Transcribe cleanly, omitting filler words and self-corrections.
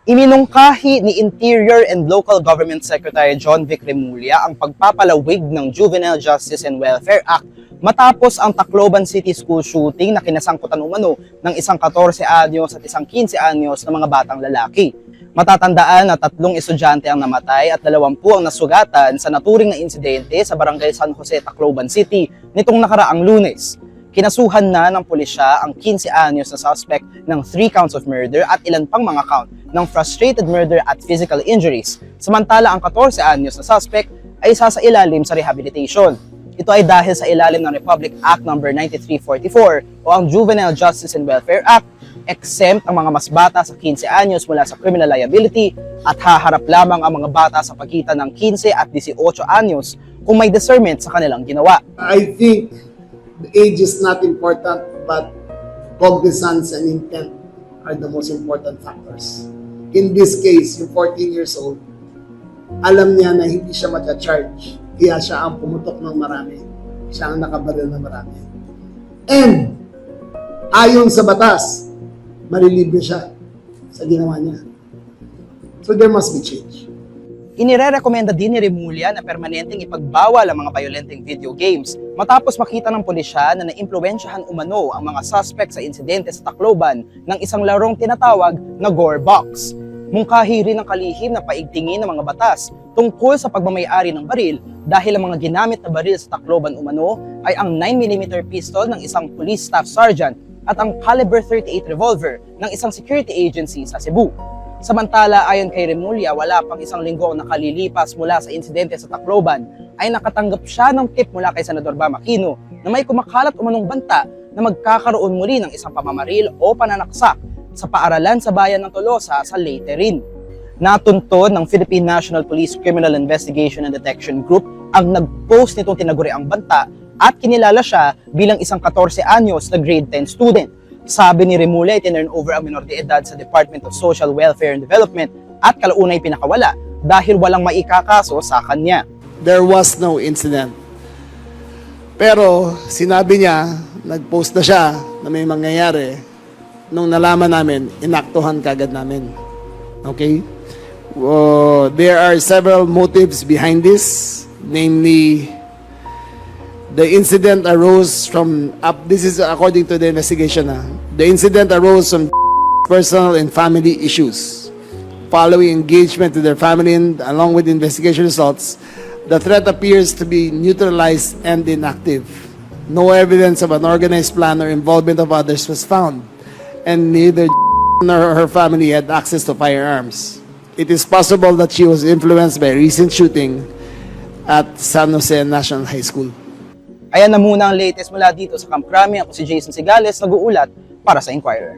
Iminungkahi ni Interior and Local Government Secretary John Vic Remulla ang pagpapalawig ng Juvenile Justice and Welfare Act matapos ang Tacloban City School shooting na kinasangkutan umano ng isang 14 anyos at isang 15 anyos na mga batang lalaki. Matatandaan na 3 estudyante ang namatay at 20 ang nasugatan sa naturing na insidente sa Barangay San Jose, Tacloban City nitong nakaraang Lunes. Kinasuhan na ng pulisya ang 15 anyos na suspect ng 3 counts of murder at ilan pang mga count ng frustrated murder at physical injuries. Samantala, ang 14 anyos na suspect ay isasailalim sa rehabilitation. Ito ay dahil sa ilalim ng Republic Act No. 9344 o ang Juvenile Justice and Welfare Act, exempt ang mga mas bata sa 15 anyos mula sa criminal liability at haharap lamang ang mga bata sa pagitan ng 15 at 18 anyos kung may discernment sa kanilang ginawa. I think the age is not important, but cognizance and intent are the most important factors. In this case, yung 14 years old, alam niya na hindi siya mata-charge. Kaya siya ang pumutok ng marami. Siya ang nakabaril ng marami. And, ayon sa batas, malilibre siya sa ginawa niya. So there must be change. Inirerekomenda din ni Remulla na permanenteng ipagbawal ang mga violenteng video games matapos makita ng pulisya na naimpluwensyahan umano ang mga suspect sa insidente sa Tacloban ng isang larong tinatawag na Gore Box. Mungkahi rin ang kalihim na paigtingin ng mga batas tungkol sa pagmamayari ng baril dahil ang mga ginamit na baril sa Tacloban umano ay ang 9mm pistol ng isang police staff sergeant at ang caliber 38 revolver ng isang security agency sa Cebu. Samantala, ayon kay Remulla, wala pang isang linggo ang nakalilipas mula sa insidente sa Tacloban ay nakatanggap siya ng tip mula kay Senador Bam Aquino na may kumakalat umanong banta na magkakaroon muli ng isang pamamaril o pananaksak sa paaralan sa bayan ng Tolosa sa Leyte rin. Natunton ng Philippine National Police Criminal Investigation and Detection Group ang nag-post nitong tinaguriang banta at kinilala siya bilang isang 14 anyos na grade 10 student. Sabi ni Remulla, itinurn over ang minor de edad sa Department of Social Welfare and Development at kalaunay pinakawala dahil walang maikakaso sa kanya. There was no incident. Pero sinabi niya, nag-post na siya na may mangyayari. Nung nalaman namin, inaktuhan kagad namin. Okay? There are several motives behind this, namely, the incident arose from, this is according to the investigation, the incident arose from personal and family issues. Following engagement with their family and along with investigation results, the threat appears to be neutralized and inactive. No evidence of an organized plan or involvement of others was found, and neither nor her family had access to firearms. It is possible that she was influenced by a recent shooting at San Jose National High School. Ayan na muna ang latest mula dito sa Camp Crame. Ako si Jason Sigales, nag-uulat para sa Inquirer.